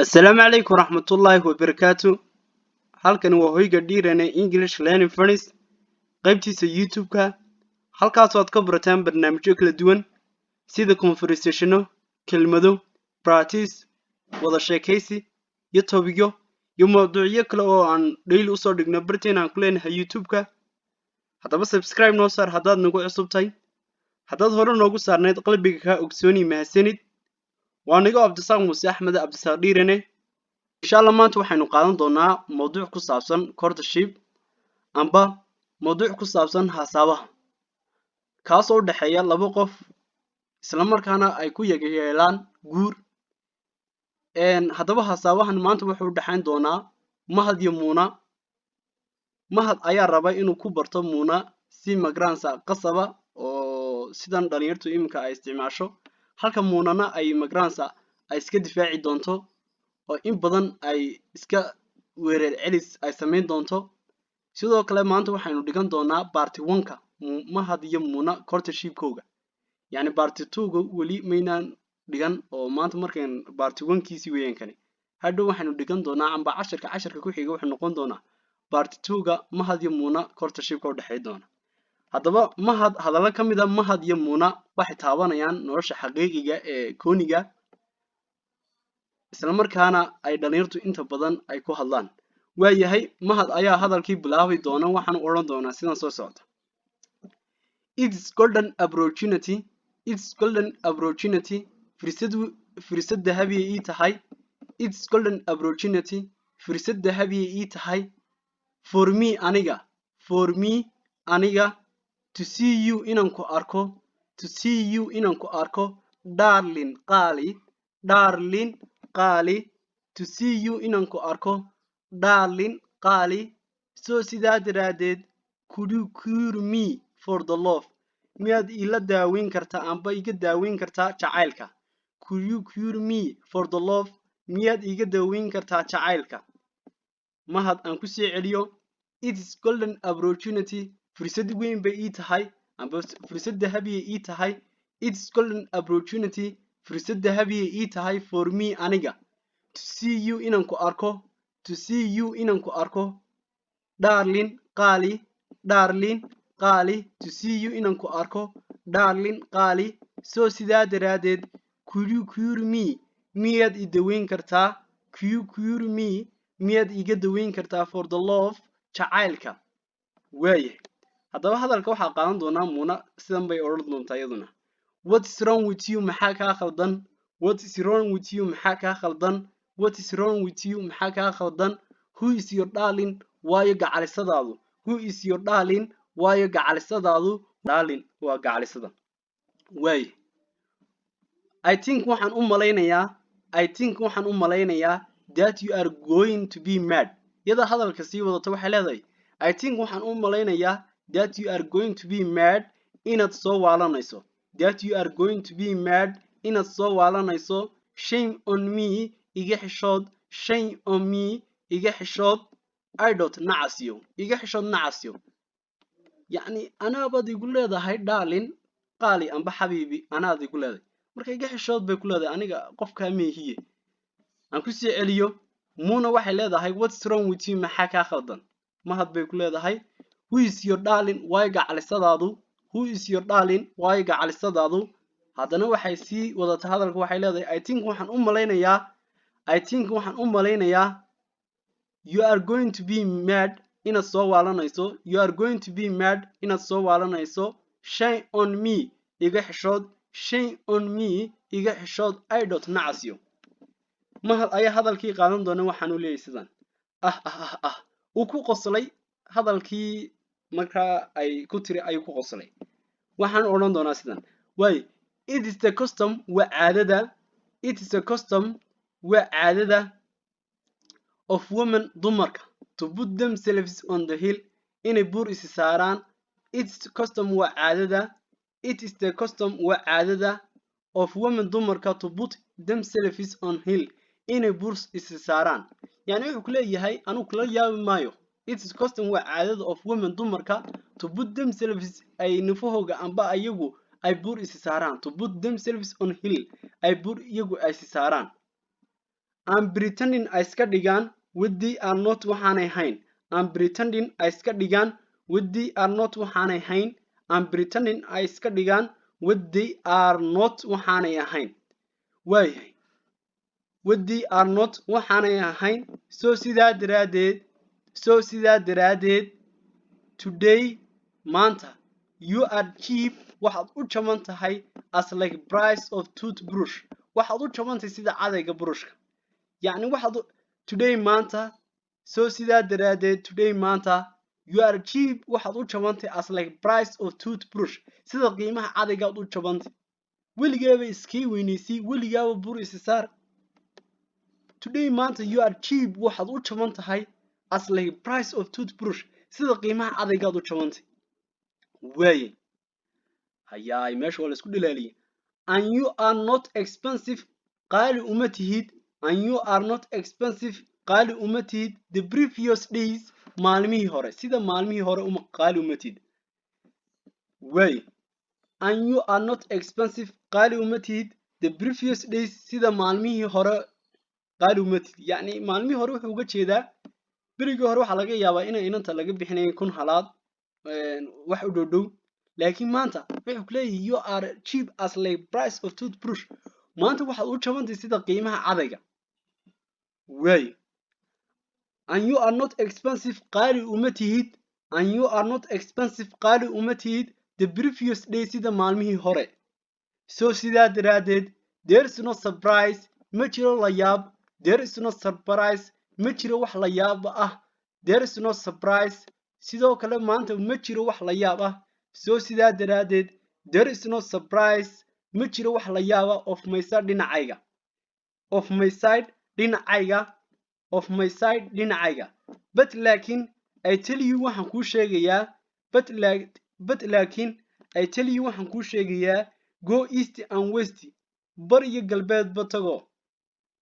السلام عليكم ورحمة الله وبركاته. halkani waa hoyga dhiirane English Learning Furnace qaybtiisa YouTube-ka. halkaas oo aad ka barataan barnaamijyo kala duwan sida conversationo, kelmado, practice, wada sheekaysi, iyo topiyo iyo mawduucyo kale oo aan daily usoo dhigno barteena aan ku leenahay YouTube-ka. haddaba subscribe noo saar haddaad nagu cusub tahay. haddaad hore noogu saarnayd qalbiga ka ogsooni mahadsanid. waa nigo Cabdisaaq Muuse Axmed Cabdisaaq dhiirane. insha Allah maanta waxaynu qaadan doonaa mawduuc ku saabsan courtship amba mawduuc ku saabsan hasaabaha kaas oo u dhaxeeya laba qof isla markaana ay ku yeelaan guur. haddaba hasaabahan maanta wuxuu u dhaxayn doonaa Mahad iyo Muuna. Mahad ayaa raba inuu ku barto Muuna si magransa qasaba oo sidan dhalinyartu iminka ay isticmaasho, halka Muunana ay magransa ay iska difaaci doonto oo in badan ay iska weerar celis ay sameyn doonto. sidoo kale maanta waxaynu dhigan doonaa party 1ka Mahad iyo Muuna courtship-kooga, yani party 2ga weli maynaan dhigan oo maanta markaan party 1kiisi weeyaan kani. hadhow waxaynu dhigan doonaa amba casharka ku xiga wuxuu noqon doonaa party 2ga Mahad iyo Muuna courtship-ka u dhaxay doona. haddaba Mahad hadallo ka mid ah Mahad iyo Muuna waxay taabanayaan nolosha xaqiiqiga ee kooniga, isla markaana ay dhalinyartu inta badan ay ku hadlaan. waayahay Mahad ayaa hadalkii bilaabi doona, waxaan oran doonaa sidan soo socda. It's golden opportunity fursad dahabi ii tahay. It's golden opportunity fursad dahabi ii tahay for me aniga to see you inaan ku arko darling qaali to see you inaan ku arko darling qaali. so sidaa daraadeed could you cure me for the love, miyaad ila daaweyn kartaa amba iga daaweyn kartaa jacaylka. could you cure me for the love, miyaad iga daaweyn kartaa jacaylka. Mahad aan ku sii celiyo. It's golden opportunity fursad weyn bay ii tahay amba fursad dahabi ii tahay. It's golden opportunity fursad dahabi ii tahay for me aniga to see you inaan ku arko darling qaali to see you inaan ku arko darling qaali. so sidaa daraadeed could you cure me, miyaad i daweyn kartaa. could you cure me, miyaad iga daweyn kartaa for the love, jacaylka. waayahay haddaba hadalka waxaa qaadan doonaa Muuna, sidan bay odhan doontaa iyaduna. What is wrong with you, maxaa kaa khaldan. What is wrong with you, maxaa kaa khaldan. What is wrong with you, maxaa kaa khaldan. Who is your darling, waayo gacalisadaadu. Who is your darling, waayo gacalisadaadu. darling waa gacalisada. waayahay I think waxaan u malaynayaa that you are going to be mad. iyada hadalka sii wadata waxay leedahay I think waxaan u malaynayaa that you are going to be mad, inaad soo waalanayso. that you are going to be mad, inaad soo waalanayso. shame on me, iga xishood. shame on me, iga xishood. nacasyo, iga xishood nacasyo. yacni anaabaad igu leedahay darling qaali amba xabiibi, anaad igu leedahay marka iga xishood bay ku leedahay, aniga qofkaa meehiye. aan ku sii celiyo. Muuna waxay leedahay what's wrong with you, maxaa kaa khaldan. Mahad bay ku leedahay who is your darling, waayo gacalisadaadu. who is your darling, waayo gacalisadaadu. haddana waxay sii wadata hadalka waxay leedahay I think waxaan u malaynayaa you are going to be mad, inaad soo waalanayso. you are going to be mad, inaad soo waalanayso. shame on me, iga xishood. shame on me, iga xishood. nacasyo. Mahad ayaa hadalkii qaadan doona, waxaan u leeyahay sidan. uu ku qoslay hadalkii markaa ay ku tiri ayuu ku qoslay. waxaan odhan doonaa sidan. waayo it is the custom, waa caadada of women, dumarka to put themselves on the hill, inay buur isi saaraan. it is the custom, waa caadada of women, dumarka to put themselves on hill, inay buur isi saaraan. yani wuxuu ku leeyahay anuu kula yaabi maayo. it is custom, waa caadada of women, dumarka to put themselves, ay nafahooga amba ayagu ay buur isi saaraan. to put themselves on hill, ay buur iyagu ay isi saaraan. I'm pretending ay iska dhigaan with the are not waxaanay hayn. I'm pretending ay iska dhigaan with the are not waxaanay hayn. I'm pretending ay iska dhigaan with the are not waxaanay ahayn. Waayahay. With the are not waxaanay ahayn. So sidaa daraadeed today maanta you are cheap waxaad u jaban tahay as like price of toothbrush. waxaad u jaban tahay sida cadayga brushka. yacni waxaad today maanta so sidaa daraadeed today maanta you are cheap waxaad u jaban tahay as like price of toothbrush sida qiimaha cadaygaad u jaban tahay. weligaaba iskii weynaysay weligaaba bur isi saar. today maanta you are cheap waxaad u jaban tahay as like price of toothbrush sida qiimaha cadaygaad u jaban tahay. waaye hayaay meesha waa la isku dhilaaliyay. and you are not expensive qaali uma tihid. and you are not expensive qaali uma tihid the previous days maalmihii hore sida maalmihii hore qaali uma tihid. waaye and you are not expensive qaali uma tihid the previous days sida maalmihii hore qaali uma tihid. yacni maalmihii hore wuxuu uga jeedaa berigii hore waxaa laga yaabaa inay inanta laga bixinayn 1,000 halaad wax u dhow laakiin maanta wuxuu ku leeyahay you are cheap as like price of toothbrush maanta waxaad u jabantahay sida qiimaha cadayga. waaye and you are not expensive qaali uma tihid. and you are not expensive qaali uma tihid the previous day sida maalmihii hore. so sidaa daraadeed there is no surprise ma jiro la yaab. there is no surprise ma jiro wax la yaab ah. there is no surprise sidoo kale maanta ma jiro wax la yaab ah. so sidaa daraadeed there is no surprise ma jiro wax la yaab ah of my side dhinacayga. of my side dhinacayga. of my side dhinacayga. but laakiin I tell you waxaan kuu sheegayaa but laakiin I tell you waxaan kuu sheegayaa go east and west bar iyo galbeedba tago.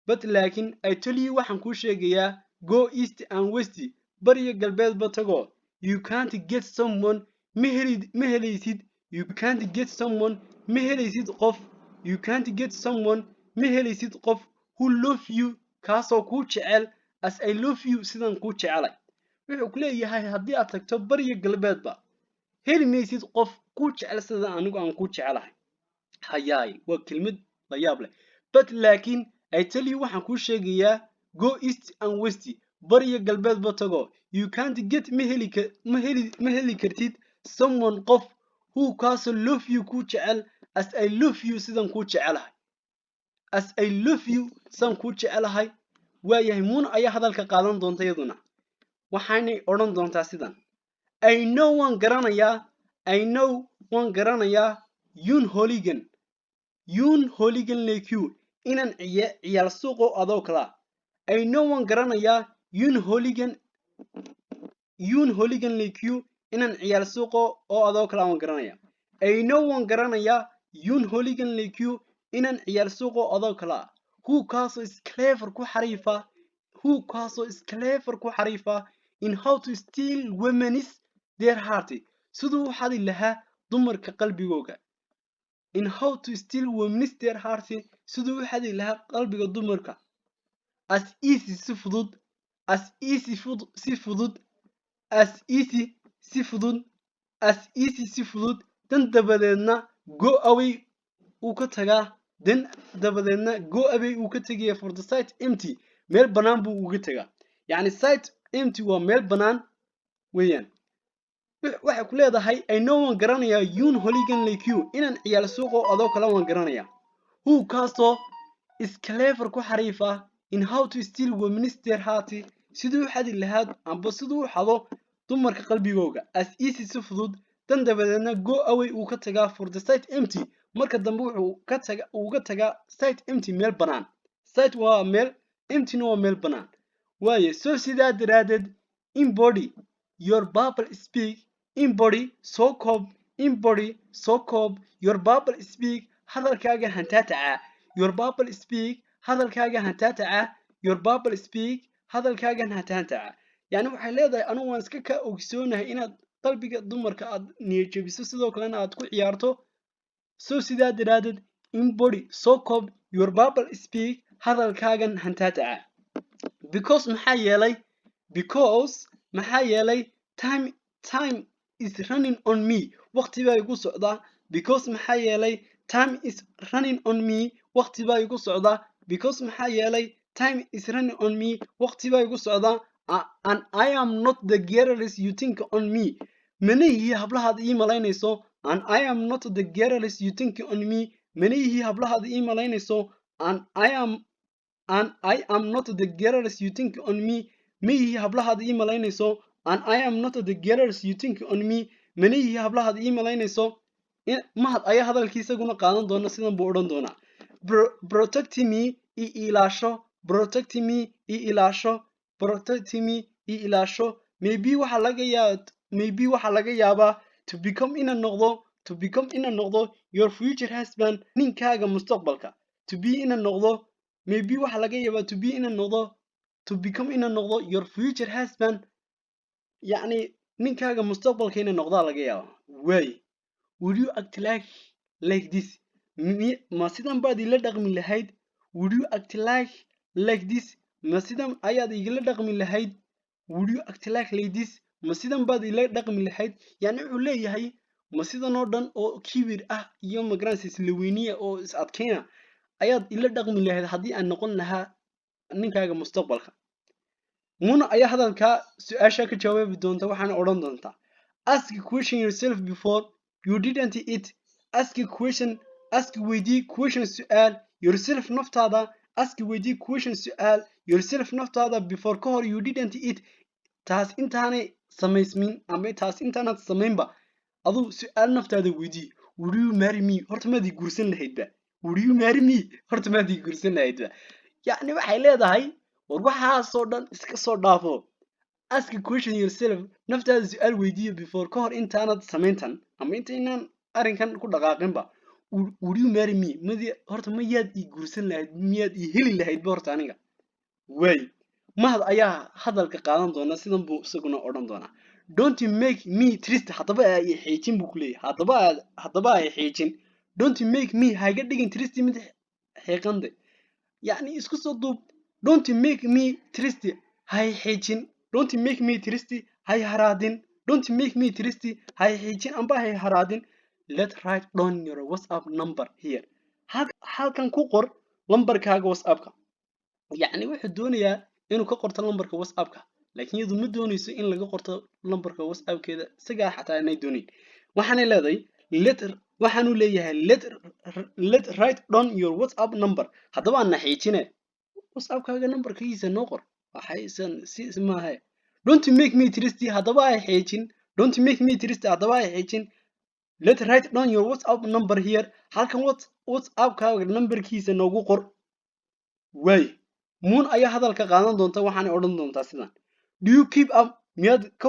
but laakiin I tell you waxaan kuu sheegayaa go east and west bar iyo galbeedba tago. you can't get someone ma helaysid. you can't get someone ma helaysid qof. you can't get someone ma helaysid qof who love you kaasoo kuu jecel as I love you sidan kuu jecelay. wuxuu ku leeyahay haddii aad tagto bariga galbeedba heli maysid qof kuu jecel sida anigu aan kuu jecelahay. hayaay waa kelmad la yaab leh. but laakiin I tell you waxaan kuu sheegayaa go east and west bariga galbeedba tago. you can't get ma heli kartid someone qof who kaasoo love you kuu jecel as I love you sidan kuu jecelahay. as I love you sidan kuu jecelahay. waayahay muuna ayaa hadalka qaadan doonta iyaduna waxaanay odhan doontaa sidan. I know waan garanayaa. I know waan garanayaa Yoon Holigan like you inaan ciyaal suuqo adoo kala. I know waan garanayaa Yoon Holigan like you inaan ciyaal suuqo oo adoo kala waan garanayaa. I know waan garanayaa Yoon Holigan like you inaan ciyaal suuqo adoo kala. who kaasoo is clever ku xariifa in how to steal women's their heart siduu xadi lahaa dumarka qalbigooga. in how to steal women's their heart siduu xadi lahaa qalbiga dumarka. as easy si fudud. as easy si fudud. as easy si fudud. as easy si fudud. dan dabadeedna go away uu ka tagaa. dan dabadeedna go away uu ka tagaya for the site empty meel banaan buu uga tagaa. yacni site empty waa meel banaan weeyaan. waxay ku leedahay I know waan garanayaa Yoon Holigan like you inaan ciyaal suuqo adoo kale waan garanayaa. who kaasoo is clever ku xariifa in how to steal women's their heart siduu xadi lahaa amba siduu xado dumarka qalbigooga. as easy si fudud. dan dabadeedna go away uu ka tagaa for the site empty marka dambe wuxuu uga tagaa site empty meel banaan. site waa meel empty waa meel banaan. waaye so sidaa daraadeed embody your Bible speak. embody soo koob. embody soo koob your Bible speak hadalkaaga hantaataca. your Bible speak hadalkaaga hantaataca. your Bible speak hadalkaaga hantaataca. yani waxay leedahay anigu waan iska ka ogsoonahay inaad qalbiga dumarka aad niyad jabiso sidoo kalena aad ku ciyaarto. so sidaa daraadeed embody soo koob your Bible speak hadalkaagan hantaataca because maxaa yeelay time is running on me waqti baa igu socdaa because maxaa yeelay time is running on me waqti baa igu socdaa because maxaa yeelay time is running on me waqti baa igu socdaa and I am not the girls you think on me manihi hablahaad ii malaynayso and I am not the girls you think on me manihi hablahaad ii malaynayso and I am not the girls you think on me manihi hablahaad ii malaynayso and I am not the girls you think on me manihi hablahaad ii malaynayso mahad ayaa hadalkiisaguna qaadan doona sidan buu odhan doonaa protect me i ilaasho protect me i ilaasho protect me i ilaasho maybe waxa laga yaabaa to become ina noqdo your future husband ninkaaga mustaqbalka to be ina noqdo maybe waxa laga yaabaa to be ina noqdo to become ina noqdo your future husband يعني ninkaaga mustaqbalka ina noqdaa laga yaabaa way would you act like this ma sidan baad ila dhaqmi lahayd would you act like this ma sidan ayaad igala dhaqmi lahayd would you act like this ma sidan baad ila dhaqmi lahayd yani wuxuu leeyahay ma sidan oo dhan oo kibir ah iyo magaranaysa isla weyniya oo is adkeena ayaad ila dhaqmi lahayd haddii aan noqon lahaa ninkaaga mustaqbalka muna ayaa hadalka su'aasha ka jawaabi doonta waxaana odhan doontaa ask a question yourself before you didn't eat ask weydii question su'aal yourself naftaada ask weydii question su'aal yourself naftaada before ka hor you didn't eat taas intaanay samaysmin ama taas intaanad samaynba aduu su'aal naftaada weydii would you marry me horta maad ii guursan lahaydba would you marry me horta maad ii guursan lahaydba yacni waxay leedahay war waxaasoo dhan iska soo dhaafo ask a question yourself naftaada su'aal weydiiyo before ka hor intaanad samayntan ama intaynaan arrinkan ku dhaqaaqinba would you marry me horta mayaad ii guursan lahayd miyaad ii heli lahaydba horta aniga way mahad ayaa hadalka qaadan doona sidan buu isaguna odhan doonaa don't make me trist haddaba ay xiijin buu ku leeyahay haddaba ay xiijin don't make me hayga dhigin trist mid xiiqande yacni isku soo duub don't make me trist hay xiijin don't make me trist hay haraadin don't make me trist hay xiijin amba hay haraadin let's write down your WhatsApp number here halkan ku qor lambarkaaga WhatsAppka yacni wuxuu doonayaa inuu ka qorto lambarka WhatsAppka laakiin iyadu ma doonayso in laga qorto lambarka WhatsAppkeeda isagaa xataa inay doonin waxaanay leedahay waxaanu leeyahay let write down your WhatsApp number haddaba aan naxiijine WhatsAppkaaga nambarkiisa noo qor waxaysan si maaha don't make me trist haddaba ay xiijin don't make me trist haddaba ay xiijin let write down your WhatsApp number here halkan WhatsAppkaaga nambarkiisa noogu qor way moon ayaa hadalka qaadan doonta waxaanay odhan doontaa sidan do you keep up miyaad ka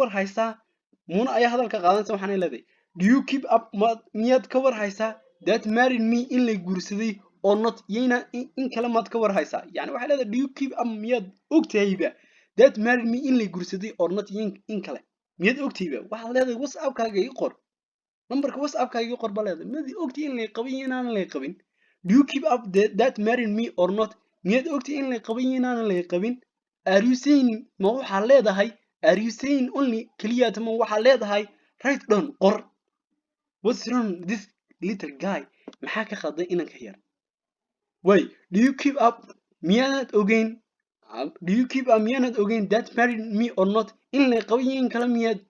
war haysaa moon ayaa hadalka qaadanaysa waxaanay leedahay do you keep up miyaad ka war haysaa that married me in la guursaday or not yayna in kale maad ka war haysaa yani waxay leedahay do you keep up miyaad ogtahayba that married me in la guursaday or not in kale miyaad ogtahayba waxaad leedahay WhatsAppkaaga ii qor nambarka WhatsAppkaaga ii qor baa leedahay miyaad ogtahay in la qabin iyo inaan la qabin do you keep up that married me or not miyaad ogtahay in la qabin iyo inaan la qabin are you saying ma waxaa leedahay are you saying only kaliya tama waxaa leedahay write down qor what's wrong this little guy maxaa ka khaldan inanka yar way do you keep up miyaanad ogeyn that married me or not in la qabin iyo in kale miyaad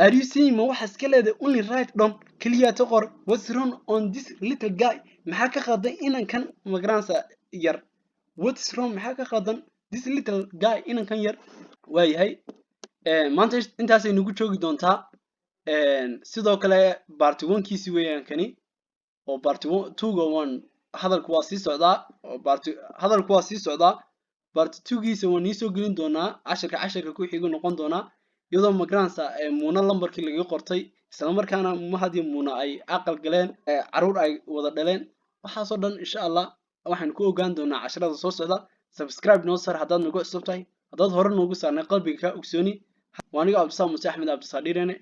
are you saying ma waxaa iska leedahay only write down kaliya ta qor what's wrong on this little guy maxaa ka khaldan inankan magaranaysa yar what's wrong maxaa ka khaldan this little guy inankan yar waayahay maanta intaasay nagu joogi doontaa sidoo kale part 1kiisi weeyaan kani oo part 2 hadalku waa sii socdaa part 2kiisa waan soo gelin doonaa casharka ku xiga noqon doonaa iyadoo magaranaysa muuna lambarkii laga qortay isla markaana mahad iyo muuna ay aqal galeen caruur ay wada dhaleen waxaasoo dhan insha Allah waxaan ku ogaan doonaa casharada soo socda subscribe noo sar haddaad nagu cusub tahay haddaad hore noogu saarnay qalbiga ka ogsooni waaniga Abdisaam Muuse Axmed Abdisaadiirene